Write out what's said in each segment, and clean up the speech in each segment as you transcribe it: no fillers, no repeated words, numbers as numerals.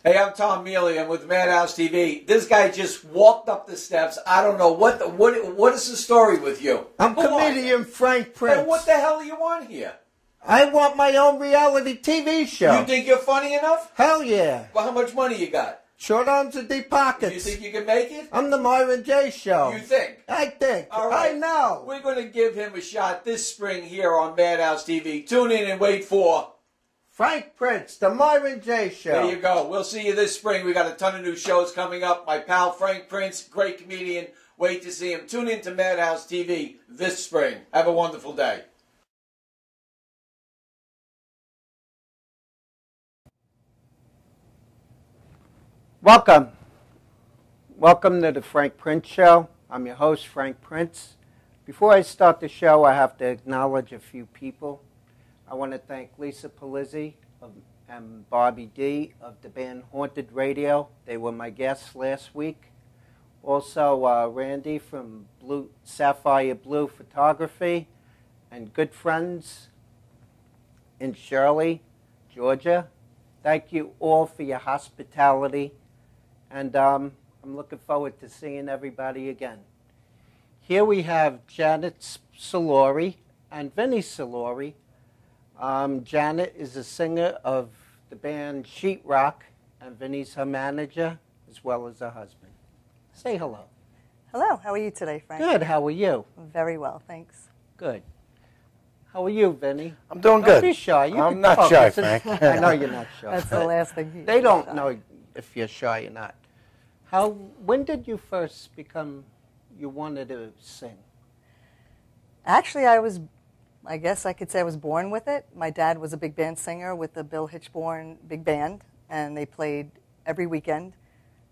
Hey, I'm Tom Mealy. I'm with Madhouse TV. This guy just walked up the steps. I don't know what is the story with you? I'm comedian Frank Prince. Hey, what the hell do you want here? I want my own reality TV show. You think you're funny enough? Hell yeah. Well, how much money you got? Short arms and deep pockets. You think you can make it? I'm the Myron J. Show. You think? I think. All right. I know. We're going to give him a shot this spring here on Madhouse TV. Tune in and wait for Frank Prince, the Myron J. Show. There you go. We'll see you this spring. We got a ton of new shows coming up. My pal Frank Prince, great comedian. Wait to see him. Tune in to Madhouse TV this spring. Have a wonderful day. Welcome. Welcome to the Frank Prince Show. I'm your host, Frank Prince. Before I start the show, I have to acknowledge a few people. I want to thank Lisa Palizzi and Bobby D of the band Haunted Radio. They were my guests last week. Also, Randy from Sapphire Blue Photography and good friends in Shirley, Georgia. Thank you all for your hospitality. And I'm looking forward to seeing everybody again. Here we have Janet Soluri and Vinnie Soluri. Janet is a singer of the band Sheetrock, and Vinnie's her manager, as well as her husband. Say hello. Hello. How are you today, Frank? Good. How are you? Very well, thanks. Good. How are you, Vinnie? I'm doing Don't good. be shy. I'm not shy, Frank. I know you're not shy. That's the last thing. They don't know if you're shy or not. When did you first you wanted to sing? Actually, I guess I could say I was born with it. My dad was a big band singer with the Bill Hitchborn Big Band, and they played every weekend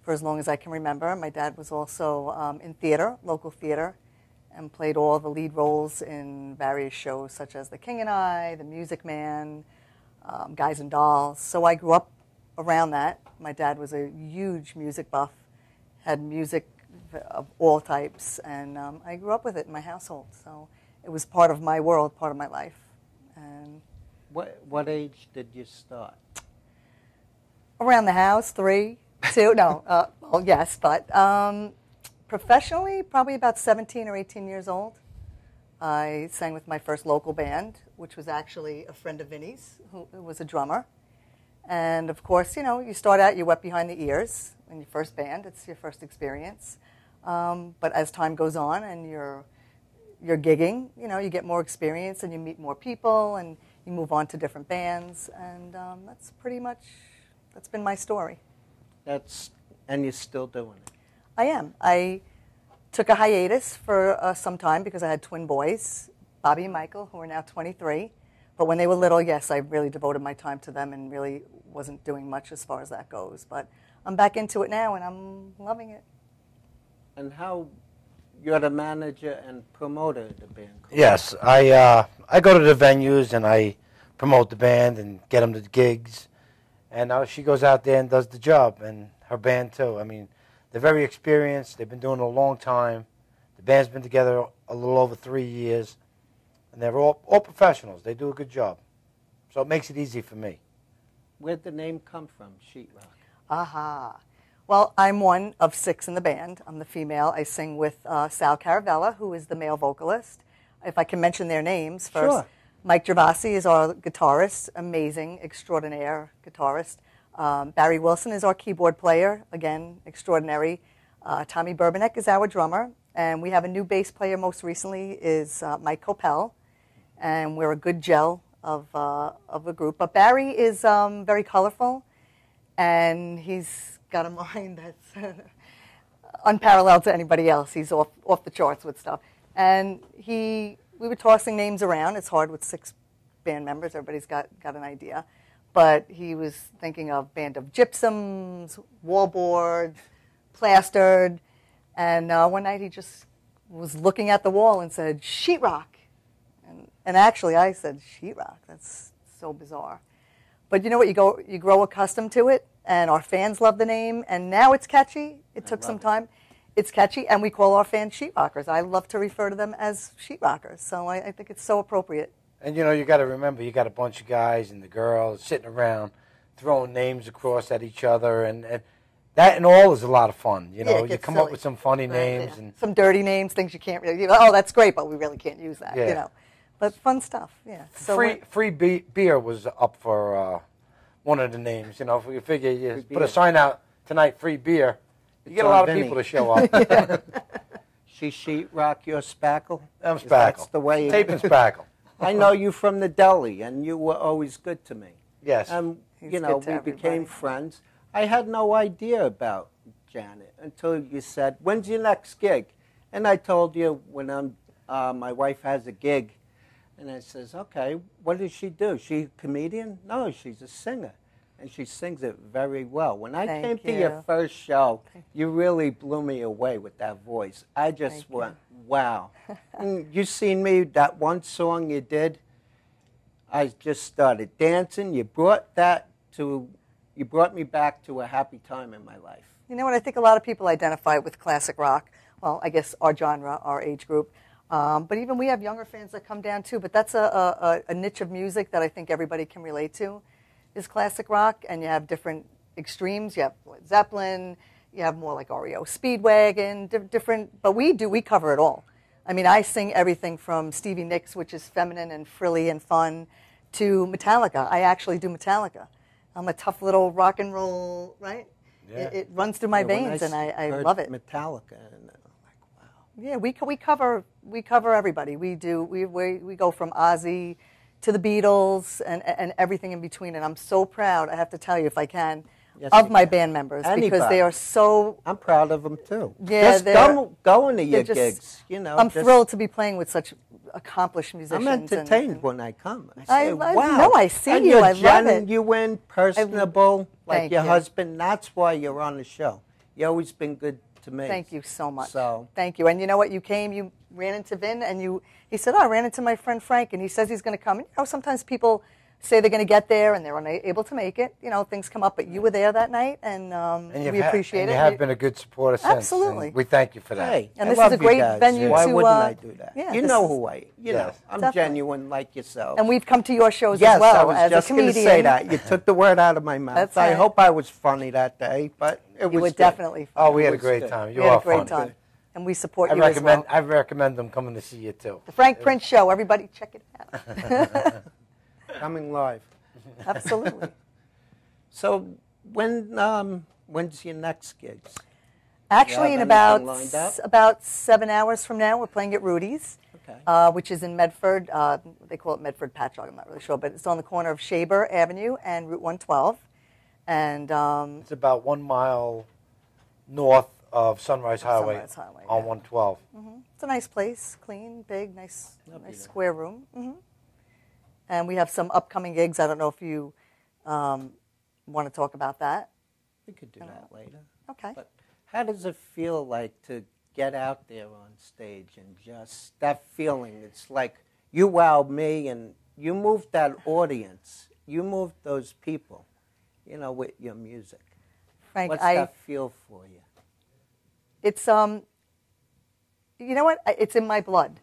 for as long as I can remember. My dad was also in theater, local theater, and played all the lead roles in various shows such as The King and I, The Music Man, Guys and Dolls. So I grew up around that. My dad was a huge music buff, had music of all types, and I grew up with it in my household. So it was part of my world, part of my life. And what age did you start? Around the house, 3, 2, no, well, yes, but professionally, probably about 17 or 18 years old. I sang with my first local band, which was actually a friend of Vinnie's, who was a drummer. And of course, you start out, you're wet behind the ears in your first band. It's your first experience. But as time goes on and you're gigging, you get more experience and you meet more people and you move on to different bands. And that's been my story. And you're still doing it. I am. I took a hiatus for some time because I had twin boys, Bobby and Michael, who are now 23. But when they were little, yes, I really devoted my time to them and really wasn't doing much as far as that goes. But I'm back into it now, and I'm loving it. And you're the manager and promoter of the band? Correct? Yes, I go to the venues and I promote the band and get them to the gigs. And she goes out there and does the job, and her band too. I mean, they're very experienced. They've been doing it a long time. The band's been together a little over 3 years. And they're all professionals. They do a good job. So it makes it easy for me. Where'd the name come from, Sheetrock? Aha. Well, I'm one of 6 in the band. I'm the female. I sing with Sal Caravella, who is the male vocalist. If I can mention their names first. Sure. Mike Gervasi is our guitarist, amazing, extraordinaire guitarist. Barry Wilson is our keyboard player, again, extraordinary. Tommy Burbanek is our drummer. And we have a new bass player most recently is Mike Coppell. And we're a good gel of a group. But Barry is very colorful, and he's got a mind that's unparalleled to anybody else. He's off the charts with stuff. And we were tossing names around. It's hard with 6 band members. Everybody's got an idea. But he was thinking of band of gypsums, wallboard, plastered. And one night he just was looking at the wall and said, Sheetrock. And actually I said, Sheetrock? That's so bizarre. But you know what? You grow accustomed to it, and our fans love the name, and now it's catchy. It took some time. It's catchy, and we call our fans sheetrockers. I love to refer to them as sheetrockers, so I think it's so appropriate. And you got to remember, you got a bunch of guys and the girls sitting around throwing names across at each other, and that and all is a lot of fun. You know, it you gets come silly. up with some funny names Yeah. and Some dirty names, things you can't really. Oh, that's great, but we really can't use that. Yeah. You know, but fun stuff. Yeah. So free beer was up for one of the names. You know, if you figure you Free put a beer. sign out tonight, free beer, you get a on lot of Vinnie. people to show up. She Sheetrock, you're Spackle? I'm That's Spackle. the way. Tape and Spackle. I know you from the deli, and you were always good to me. Yes. He's You know, good to we became everybody. friends. I had no idea about Janet until you said, "When's your next gig?" And I told you when my wife has a gig, and I says, "Okay, what does she do? She a comedian? No, she's a singer, and she sings it very well." When I Thank came to your you. first show, you really blew me away with that voice. I just Thank you. went, "Wow!" And you seen me that one song you did. I just started dancing. You brought me back to a happy time in my life. You know what? I think a lot of people identify with classic rock. Well, I guess our genre, our age group. But even we have younger fans that come down too. But that's a niche of music that I think everybody can relate to, is classic rock. And you have different extremes. You have Led Zeppelin. You have more like REO Speedwagon. Different. But we cover it all. I mean, I sing everything from Stevie Nicks, which is feminine and frilly and fun, to Metallica. I actually do Metallica. I'm a tough little rock and roll, right? Yeah. It runs through my veins, and I heard love it. Metallica, and I'm like, wow. Yeah, we cover everybody. We go from Ozzy to the Beatles and everything in between. And I'm so proud, I have to tell you, if I can, Yes, of you my can. band members, because Anybody. they are so. I'm proud of them too. Yeah, just they're- going to your they're just- gigs, you know. I'm just- thrilled to be playing with such accomplished musicians. I'm entertained and- when I come. I say, know, wow. I see and you, You're I love it. genuine, personable, like Thank your you. husband. That's why you're on the show. You've always been good to me. Thank you so much. So Thank you. And you know what? You came, you ran into Vin, and he said, "Oh, I ran into my friend Frank, and he says he's going to come." And, you know, sometimes people say they're going to get there, and they're unable to make it. You know, things come up, but you were there that night, and we appreciate and it. you have been a good supporter since. Absolutely. And we thank you for that. hey, And I this is love a you great guys. venue Why to, wouldn't I do that? yeah, you this know is- who I. You know, Yes. I'm Definitely. genuine like yourself. And we've come to your shows Yes, as well I was as just a going to comedian. say that. You took the word out of my mouth. That's I right. hope I was funny that day, but it was You were good. definitely fun. Oh, we had a was great good. time. You We had are a great fun. time. And we support I you as recommend. well. I recommend them coming to see you too. The Frank Prince Show. Everybody check it out. Coming live. Absolutely. So when's your next gigs? Actually, You in have anything lined up? about 7 hours from now, we're playing at Rudy's, Okay. which is in Medford. They call it Medford Patchogue. I'm not really sure, but it's on the corner of Shaber Avenue and Route 112. And It's about 1 mile north of Sunrise Highway, Sunrise Highway, on yeah. 112. it's a nice place, clean, big, nice I'll be there. square room. And we have some upcoming gigs. I don't know if you want to talk about that. We could do that later. Okay. But how does it feel like to get out there on stage and just that feeling? It's like you wowed me and you moved that audience. You moved those people, you know, with your music. Frank, What's that feel for you? it's you know what? It's in my blood,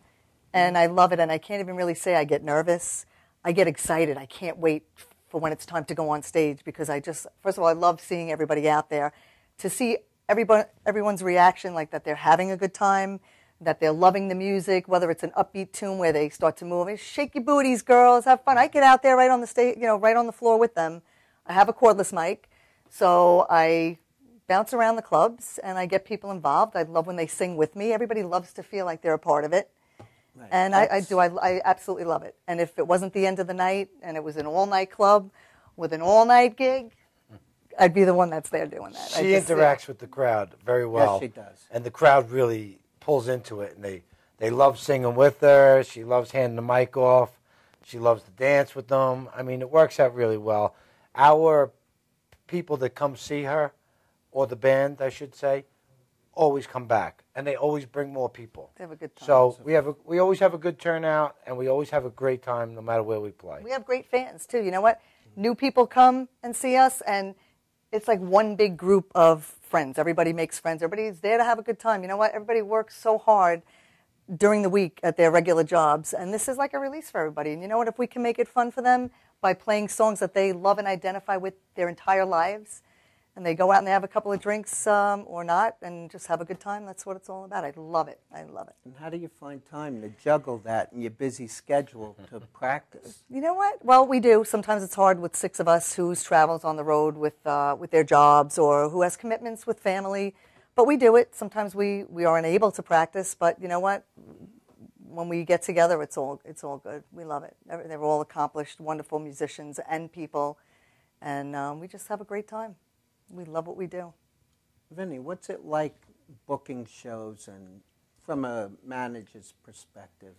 and I love it. And I can't even really say I get nervous. I get excited. I can't wait for when it's time to go on stage because first of all, I love seeing everybody out there. To see everyone's reaction, like that they're having a good time, that they're loving the music, whether it's an upbeat tune where they start to move, shake your booties, girls, have fun. I get out there right on the stage, right on the floor with them. I have a cordless mic, so I bounce around the clubs and I get people involved. I love when they sing with me. Everybody loves to feel like they're a part of it. Right. And I do. I absolutely love it. And if it wasn't the end of the night and it was an all-night club with an all-night gig, I'd be the one that's there doing that. She interacts with the crowd very well. Yes, she does. And the crowd really pulls into it, and they love singing with her. She loves handing the mic off. She loves to dance with them. I mean, it works out really well. Our people that come see her, or the band, I should say, always come back, and they always bring more people. They have a good time. So we always have a good turnout, and we always have a great time no matter where we play. We have great fans, too. You know what? New people come and see us, and it's like one big group of friends. Everybody makes friends. Everybody's there to have a good time. You know what? Everybody works so hard during the week at their regular jobs, and this is like a release for everybody. And you know what? If we can make it fun for them, by playing songs that they love and identify with their entire lives. And they go out and they have a couple of drinks or not and just have a good time. That's what it's all about. I love it. I love it. And how do you find time to juggle that in your busy schedule to practice? You know what? Well, we do. Sometimes it's hard with 6 of us whose travels on the road with their jobs or who has commitments with family. But we do it. Sometimes we aren't able to practice. But you know what? When we get together, it's all good. We love it. They're all accomplished, wonderful musicians and people. And we just have a great time. We love what we do. Vinnie, what's it like booking shows and from a manager's perspective?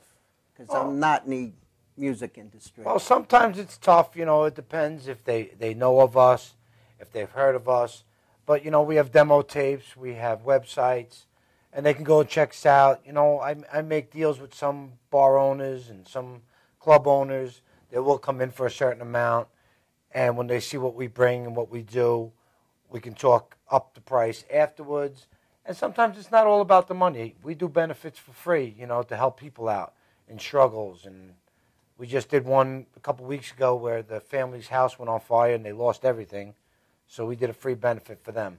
Because I'm not in the music industry. Well, sometimes it's tough. You know, it depends if they know of us, if they've heard of us. But, you know, we have demo tapes, we have websites, and they can go and check us out. You know, I make deals with some bar owners and some club owners. They will come in for a certain amount, and when they see what we bring and what we do, we can talk up the price afterwards. And sometimes it's not all about the money. We do benefits for free, you know, to help people out in struggles. And we just did one a couple weeks ago where the family's house went on fire and they lost everything. So we did a free benefit for them.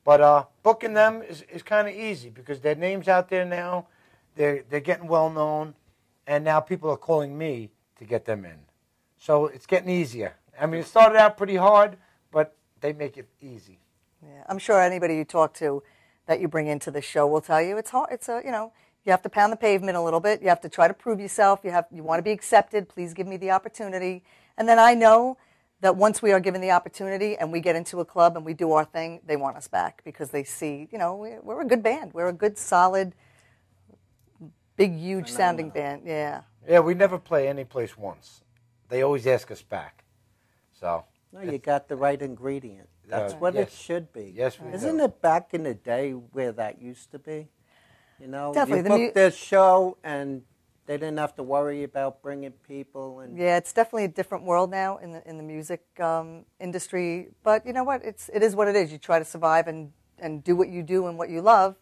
But booking them is kind of easy because their name's out there now. They're getting well known. And now people are calling me to get them in. So it's getting easier. I mean, it started out pretty hard, but they make it easy. Yeah, I'm sure anybody you talk to that you bring into the show will tell you it's hard. It's you know, you have to pound the pavement a little bit. You have to try to prove yourself. You want to be accepted. Please give me the opportunity. And then I know that once we are given the opportunity and we get into a club and we do our thing, they want us back because they see, you know, we're a good band. We're a good, solid, big, huge sounding band. Yeah. Yeah, we never play any place once. They always ask us back. So. No, you got the right ingredient. That's what yes. it should be. Yes, we Isn't do. it back in the day where that used to be? You know, Definitely. you booked their show and they didn't have to worry about bringing people. And Yeah, it's definitely a different world now in the music industry. But you know what? It is what it is. You try to survive and do what you do and what you love.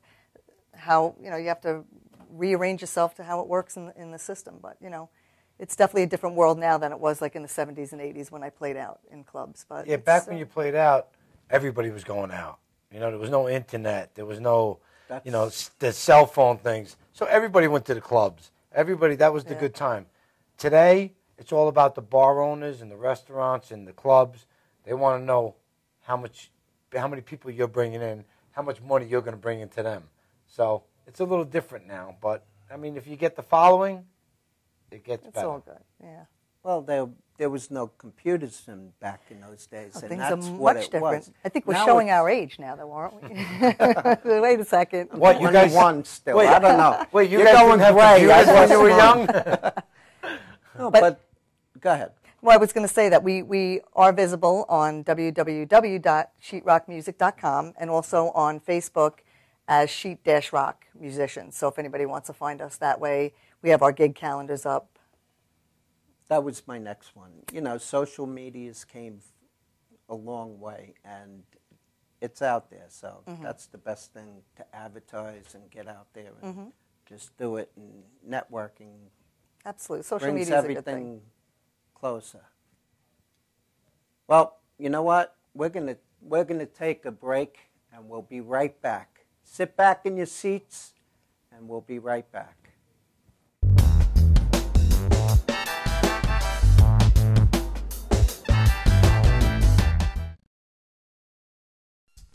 How you have to rearrange yourself to how it works in the system. But you know. It's definitely a different world now than it was like in the 70s and 80s when I played out in clubs. But yeah, back when you played out, everybody was going out. You know, there was no internet. There was no, you know, the cell phone things. So everybody went to the clubs. Everybody, that was the good time. Today, it's all about the bar owners and the restaurants and the clubs. They want to know how many people you're bringing in, how much money you're going to bring into them. So it's a little different now. But, I mean, if you get the following, it gets better. It's all good, yeah. Well, there was no computers back in those days. Oh, and things that's are what much it different. was. I think we're Now showing it's- our age now, though, aren't we? Wait a second. What, you guys? 21 still. Wait, I don't know. Wait, you You're guys going didn't have gray. computers I when you were was young? No, but go ahead. Well, I was going to say that we are visible on www.sheetrockmusic.com and also on Facebook as Sheet-Rock Musicians. So if anybody wants to find us that way, we have our gig calendars up. That was my next one. You know, social medias came a long way, and it's out there. So that's the best thing to advertise and get out there and just do it. And networking Absolutely. Social brings media is a good everything thing. closer. Well, you know what? We're gonna take a break, and we'll be right back. Sit back in your seats, and we'll be right back.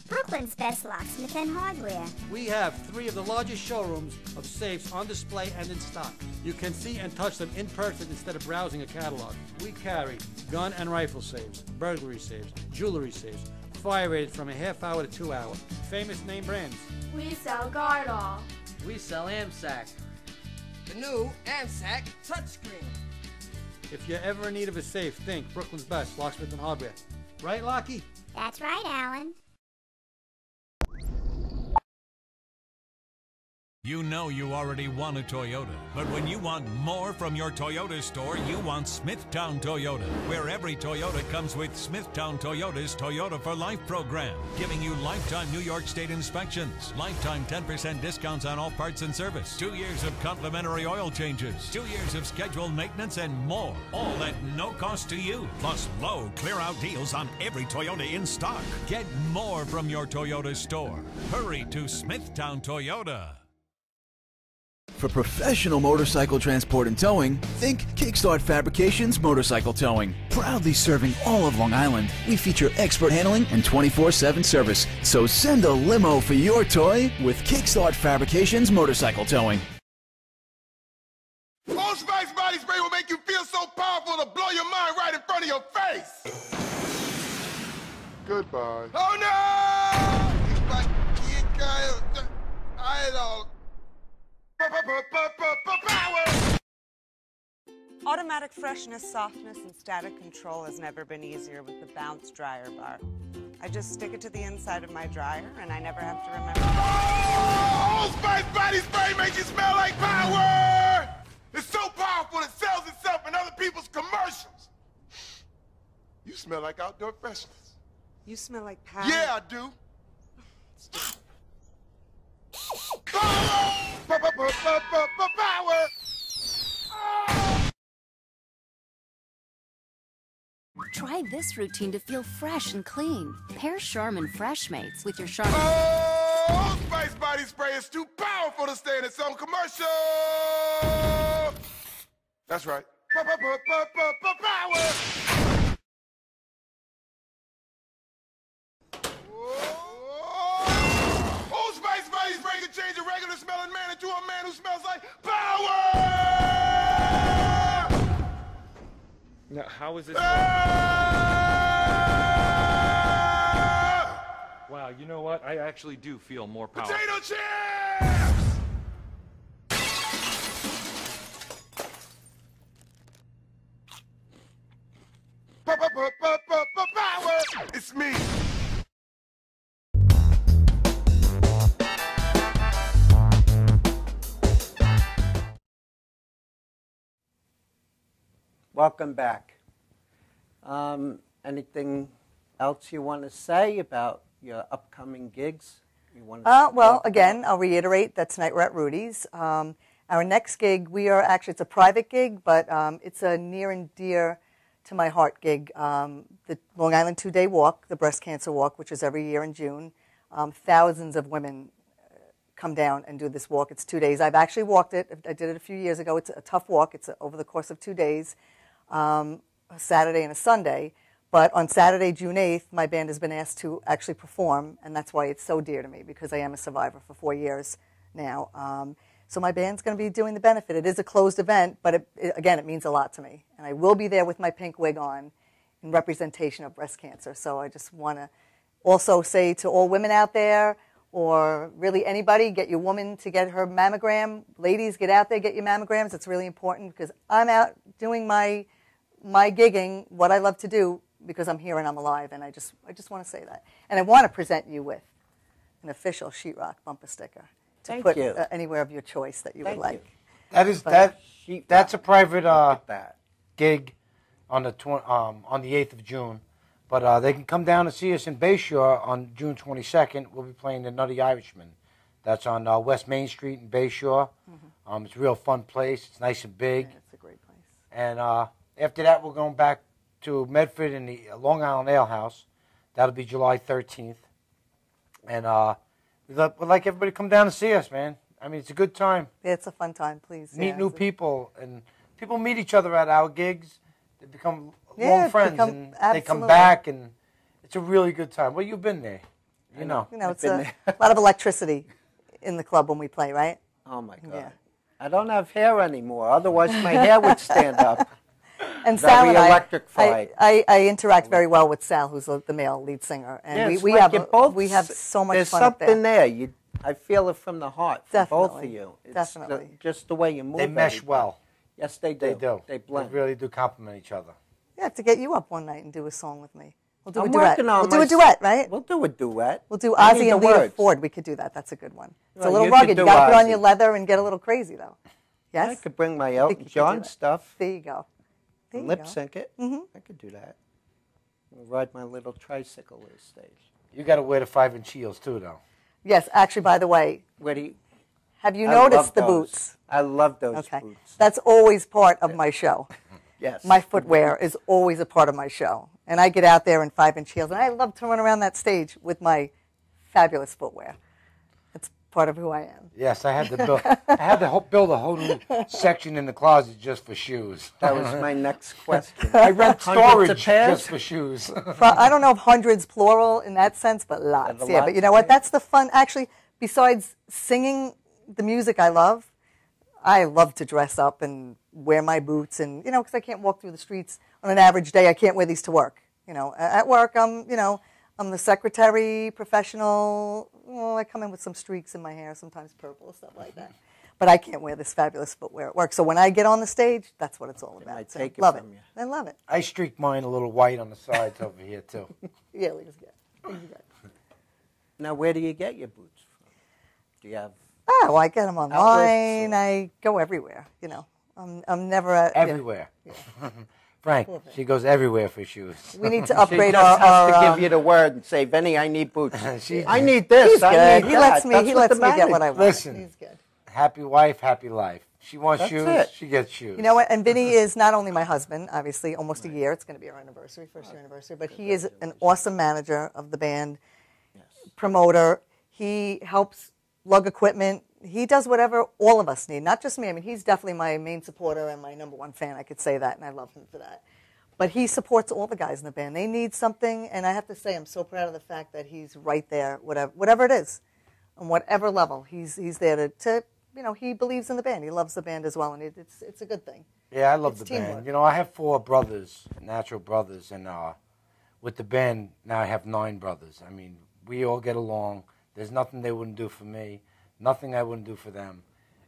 Brooklyn's best locksmith and hardware. We have 3 of the largest showrooms of safes on display and in stock. You can see and touch them in person instead of browsing a catalog. We carry gun and rifle safes, burglary safes, jewelry safes, fire rated from a half hour to 2 hour. Famous name brands. We sell Gardol. We sell AMSAC. The new AMSAC touchscreen. If you're ever in need of a safe, think Brooklyn's best locksmith and hardware. Right, Lockie? That's right, Alan. You know you already want a Toyota, but when you want more from your Toyota store, you want Smithtown Toyota, where every Toyota comes with Smithtown Toyota's Toyota for Life program, giving you lifetime New York State inspections, lifetime 10% discounts on all parts and service, 2 years of complimentary oil changes, 2 years of scheduled maintenance, and more, all at no cost to you, plus low clear-out deals on every Toyota in stock. Get more from your Toyota store. Hurry to Smithtown Toyota. For professional motorcycle transport and towing, think Kickstart Fabrications Motorcycle Towing. Proudly serving all of Long Island, we feature expert handling and 24/7 service. So send a limo for your toy with Kickstart Fabrications Motorcycle Towing. Old Spice body spray will make you feel so powerful to blow your mind right in front of your face. Goodbye. Oh no! It's like you guys, I don't. Power! Automatic freshness, softness, and static control has never been easier with the Bounce Dryer Bar. I just stick it to the inside of my dryer, and I never have to remember. Oh, Old Spice body spray makes you smell like power! It's so powerful it sells itself in other people's commercials. You smell like outdoor freshness. You smell like power. Yeah, I do. Power! Power! Try this routine to feel fresh and clean. Pair Charmin Fresh Mates with your Charmin. Oh, Spice body spray is too powerful to stay in its own commercial. That's right. Power! Old Spice body spray can change a regular smelling man into a man who smells like power! Now, how is this? Wow, you know what? I actually do feel more powerful. Potato chips! Power! It's me. Welcome back. Anything else you want to say about your upcoming gigs? You want to well, again, I'll reiterate that tonight we're at Rudy's. Our next gig, it's a private gig, but it's a near and dear to my heart gig. The Long Island 2-Day Walk, the Breast Cancer Walk, which is every year in June. Thousands of women come down and do this walk. It's 2 days. I've actually walked it. I did it a few years ago. It's a tough walk. It's over the course of 2 days, a Saturday and a Sunday. But on Saturday, June 8th, my band has been asked to actually perform, and that's why it's so dear to me, because I am a survivor for 4 years now. So my band's going to be doing the benefit. It is a closed event, but again, it means a lot to me. And I will be there with my pink wig on in representation of breast cancer. So I just want to also say to all women out there, or really anybody, get your woman to get her mammogram. Ladies, get out there, get your mammograms. It's really important, because I'm out doing my gigging, what I love to do, because I'm here and I'm alive, and I just want to say that. And I want to present you with an official Sheetrock bumper sticker to Thank put you. Anywhere of your choice that you would like. That's a private gig on the 8th of June, but they can come down and see us in Bayshore on June 22nd. We'll be playing the Nutty Irishman. That's on West Main Street in Bayshore. Mm-hmm. It's a real fun place. It's nice and big. Yeah, it's a great place. And after that, we're going back to Medford in the Long Island Ale House. That'll be July 13th. And we'd like everybody to come down and see us, man. I mean, it's a good time. Yeah, it's a fun time, please. Meet new people, and people meet each other at our gigs. They become long friends, and they come back, and it's a really good time. Well, you've been there, you know. It's a lot of electricity in the club when we play, right? Oh, my God. Yeah. I don't have hair anymore. Otherwise, my hair would stand up. And Sal and electrified. I interact very well with Sal, who's the male lead singer, and we have so much there's fun up something there. I feel it from the heart, from both of you. It's Definitely. just the way you move. They mesh well. Yes, they do. They do. They blend. They really do complement each other. Yeah, I have to get you up one night and do a song with me. We'll do a I'm duet. working on We'll do my a duet, right? We'll do a duet. We'll do I need Ozzy the and Lita words. Ford. We could do that. That's a good one. It's Well, a little you could rugged. do You got to put on Ozzy. your leather and get a little crazy, though. Yes? I could bring my think Elton you could do John it. stuff. There you go. There you Lip go. sync it. I could do that. I'll ride my little tricycle this stage. You got to wear the 5-inch heels too, though. Yes, actually, by the way, Where do you? have you I noticed love the those. boots? I love those Okay. boots. That's always part of my show. Yes. My footwear is always a part of my show. And I get out there in 5-inch heels, and I love to run around that stage with my fabulous footwear. It's part of who I am. Yes, I had to build. Build a whole new section in the closet just for shoes. That was my next question. I rent Hundreds of storage pairs? just for shoes. I don't know if hundreds plural in that sense, but lots. Yeah, but you know what? That's the fun. Actually, besides singing the music I love to dress up and wear my boots, and because I can't walk through the streets on an average day. I can't wear these to work. At work, I'm the secretary, professional. Well, I come in with some streaks in my hair, sometimes purple, stuff like that. But I can't wear this fabulous footwear at work. So when I get on the stage, that's what it's all about. I So take it love from you. I love it. I streak mine a little white on the sides over here too. Yeah, Leah's good. Leah's good. Now, where do you get your boots from? Do you have? Oh, well, I get them online. Outlets, I go everywhere. I'm never at Everywhere. Yeah. Frank, she goes everywhere for shoes. We need to upgrade She just has to our give you the word and say, Vinnie, I need boots. She- I need this. He's I good. need He that. lets me. That's He what lets the me get man what I is. want. Listen. He's good. Happy wife, happy life. She wants That's shoes, it. she gets shoes. You know what? And Vinnie is not only my husband, obviously, almost a year. It's going to be our anniversary, first year anniversary. But he is an awesome manager of the band, promoter. He helps lug equipment. He does whatever all of us need, not just me. I mean, he's definitely my main supporter and my number one fan. I could say that, and I love him for that. But he supports all the guys in the band. They need something, and I have to say I'm so proud of the fact that he's right there, whatever it is, on whatever level. He's there to he believes in the band. He loves the band as well, and it's a good thing. Yeah, I love It's the teamwork. band. I have 4 brothers, natural brothers, and with the band now I have 9 brothers. I mean, we all get along. There's nothing they wouldn't do for me, nothing I wouldn't do for them.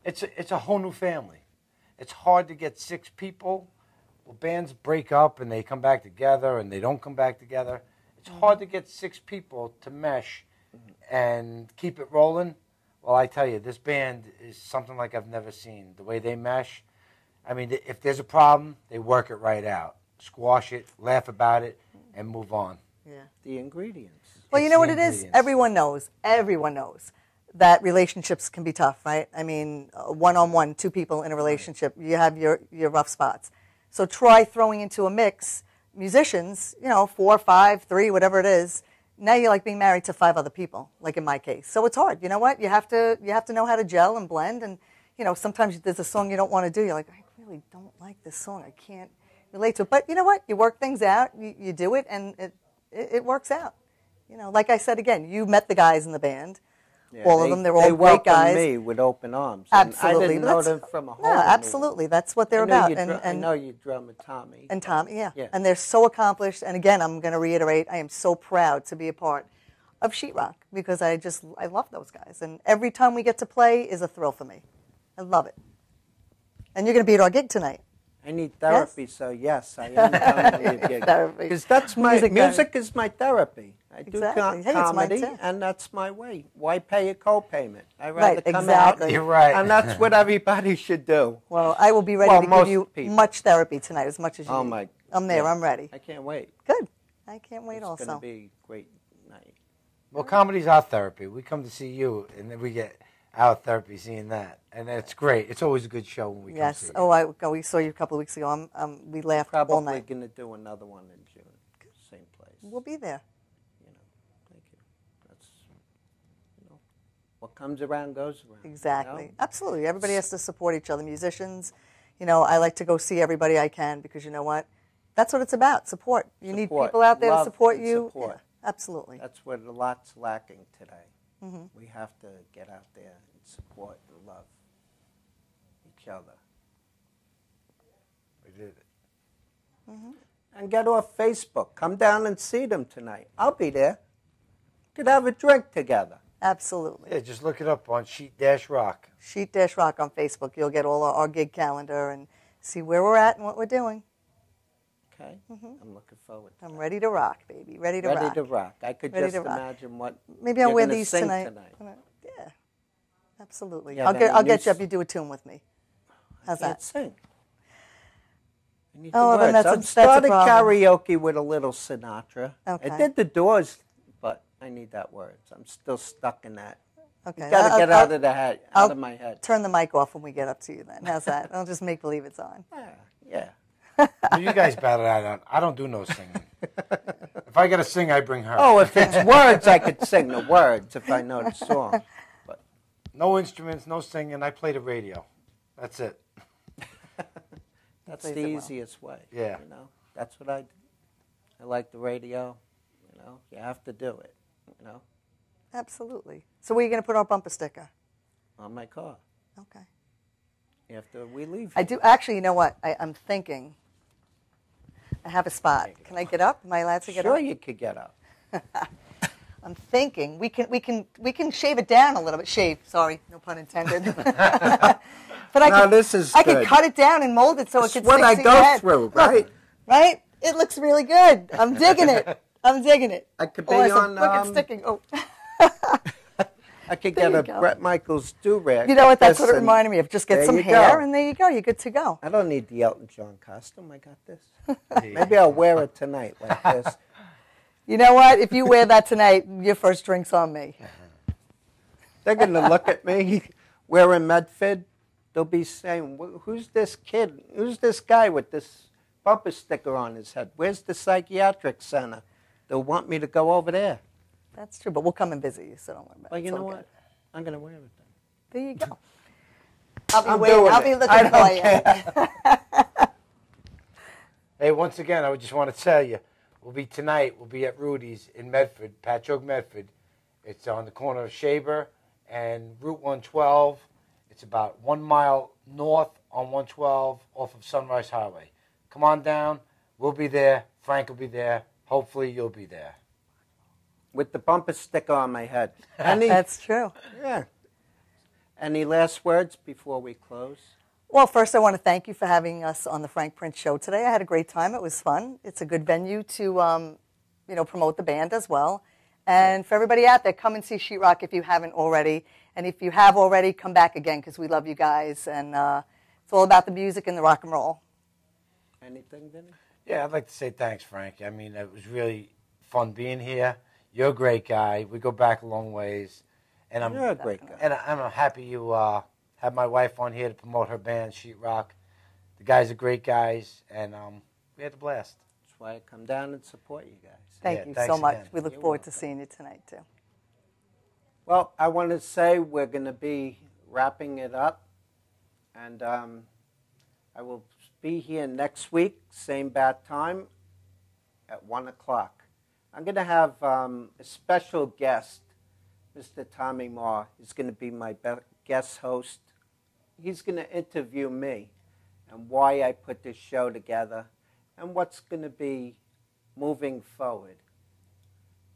It's a whole new family. It's hard to get 6 people. Well, bands break up and they come back together, and they don't come back together. It's hard to get 6 people to mesh and keep it rolling. Well, I tell you, this band is something like I've never seen. The way they mesh, I mean, if there's a problem, they work it right out. Squash it, laugh about it, and move on. Yeah. The ingredients. Well, you It's know the what it is? ingredients. Everyone knows that relationships can be tough, right? I mean, one-on-one, 2 people in a relationship, you have your rough spots. So try throwing into a mix musicians, 4, 5, 3, whatever it is. Now you're like being married to 5 other people, like in my case. So it's hard. You know what? You have to know how to gel and blend. And sometimes there's a song you don't want to do. You're like, I really don't like this song. I can't relate to it. But you know what? You work things out. You do it, and it works out. Like I said again, you met the guys in the band. Yeah, All of them, they're all they great guys. welcomed me with open arms. And Absolutely. I didn't know them from a hole. No, absolutely. That's what they're about. I know you drummer Tommy. And Tommy, yeah. Yeah. And they're so accomplished. And again, I'm going to reiterate, I am so proud to be a part of Sheetrock because I love those guys. And every time we get to play is a thrill for me. I love it. And you're going to be at our gig tonight. I need therapy, so yes, I am coming to your gig. Therapy. Because that's my music is my therapy. I do Exactly. Hey, it's mine comedy, too. and that's my way. Why pay a co-payment? I'd Right, rather come exactly. out. You're right. And that's what everybody should do. Well, I will be ready Well, to give most you people. much therapy tonight, as much as you Oh need. my! I'm there. yeah. I'm ready. I can't wait. Good. I can't wait It's also. going to be a great night. Well, comedy's our therapy. We come to see you, and then we get our therapy seeing that. And it's great. It's always a good show when we come see Yes. you. Oh, we saw you a couple of weeks ago. We laughed all Probably night. going to do another one in June. Same place. We'll be there. Thank you. That's what comes around goes around. Exactly. Absolutely. Everybody has to support each other. Musicians, I like to go see everybody I can because you know what? That's what it's about. Support. You need Support. people out there to Love support and you. support. Yeah, absolutely. That's what a lot's lacking today. Mhm. We have to get out there and support and love each other. We did it. And get off Facebook. Come down and see them tonight. I'll be there. Could have a drink together. Absolutely. Yeah, just look it up on Sheet-Rock. Sheet-Rock on Facebook. You'll get all our gig calendar and see where we're at and what we're doing. Okay. I'm looking forward to I'm ready to rock, baby. Ready to rock. Ready to rock. I could Ready just to rock. imagine what Maybe I'll you're wear gonna these sing tonight. tonight. Yeah, absolutely. Yeah, I'll get you up. You do a tune with me. How's I can't that? sing. I need Oh, the then words. that's I've a started problem. karaoke with a little Sinatra. Okay. I did the Doors, but I need that words. I'm still stuck in that. Okay. You got to get out of the head, out of my head. Turn the mic off when we get up to you then. How's that? I'll just make believe it's on. Yeah. Well, you guys battle that out. I don't do no singing. If I got to sing, I bring her. Oh, if it's words, I could sing the words if I know the song. But no instruments, no singing. I play the radio. That's it. That's the easiest way. Yeah. You know, that's what I do. I like the radio. You know, you have to do it. You know, Absolutely. So where are you going to put our bumper sticker? on my car Okay. after we leave. I do. Actually, you know what? I'm thinking. I have a spot. Can I get up? Am I allowed to get Sure, up? you could get up. I'm thinking we can shave it down a little bit. Shave. Sorry, no pun intended. But No, this is I could good. cut it down and mold it so It's it could what stick I to go your head. through, Look, right? right? It looks really good. I'm digging it. I'm digging it. I could be Oh, on. look, it's sticking. Oh. I could There get you a go. Brett Michaels do-rag. You know what? That's This what it and reminded me of. Just get there some you hair, go. and there you go. You're good to go. I don't need the Elton John costume. I got this. Maybe I'll wear it tonight like this. You know what? If you wear that tonight, your first drink's on me. They're going to look at me wearing Medford. They'll be saying, who's this kid? Who's this guy with this bumper sticker on his head? Where's the psychiatric center? They'll want me to go over there. That's true, but we'll come and visit you, so don't worry about it. Well, you It's know all what? good. I'm going to wear it then. There you go. I'll be I'm waiting. doing I'll be it. looking I for don't you. care. Hey, once again, I just want to tell you, we'll be at Rudy's in Medford, Patchogue, Medford. It's on the corner of Shaber and Route 112. It's about 1 mile north on 112 off of Sunrise Highway. Come on down. We'll be there. Frank will be there. Hopefully you'll be there. With the bumper sticker on my head. That's true. Yeah. Any last words before we close? Well, first I want to thank you for having us on the Frank Prince Show today. I had a great time. It was fun. It's a good venue to, promote the band as well. And for everybody out there, come and see Sheetrock if you haven't already. And if you have already, come back again because we love you guys. And it's all about the music and the rock and roll. Anything, Vinnie? Yeah, I'd like to say thanks, Frank. I mean, it was really fun being here. You're a great guy. We go back a long ways. And You're a great guy. And I'm happy you have my wife on here to promote her band, Sheetrock. The guys are great guys, and we had a blast. That's why I come down and support you guys. Thank you thanks so much. again. We look forward to seeing you tonight, too. Well, I want to say we're going to be wrapping it up, and I will be here next week, same bat time, at 1 o'clock. I'm going to have a special guest, Mr. Tommy Marr. He's going to be my guest host. He's going to interview me and why I put this show together and what's going to be moving forward.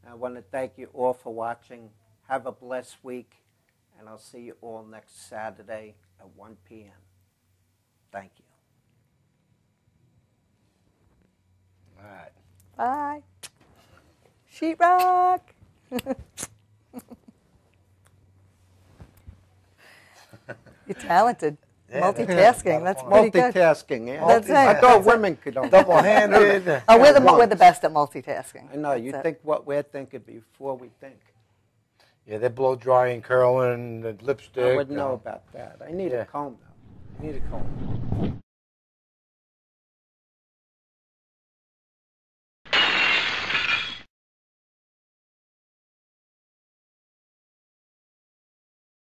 I want to thank you all for watching. Have a blessed week, and I'll see you all next Saturday at 1 p.m. Thank you. All right. Bye. Sheetrock. You're talented. Yeah, Multitasking. That's pretty good. Multitasking, yeah. That's it. I thought women could only double-handed. Oh, we're the best at multitasking. I know. You That's it. think what we're thinking before we think. Yeah, they blow drying, curling, the lipstick. I would know about that. I need a comb, though. You need a comb.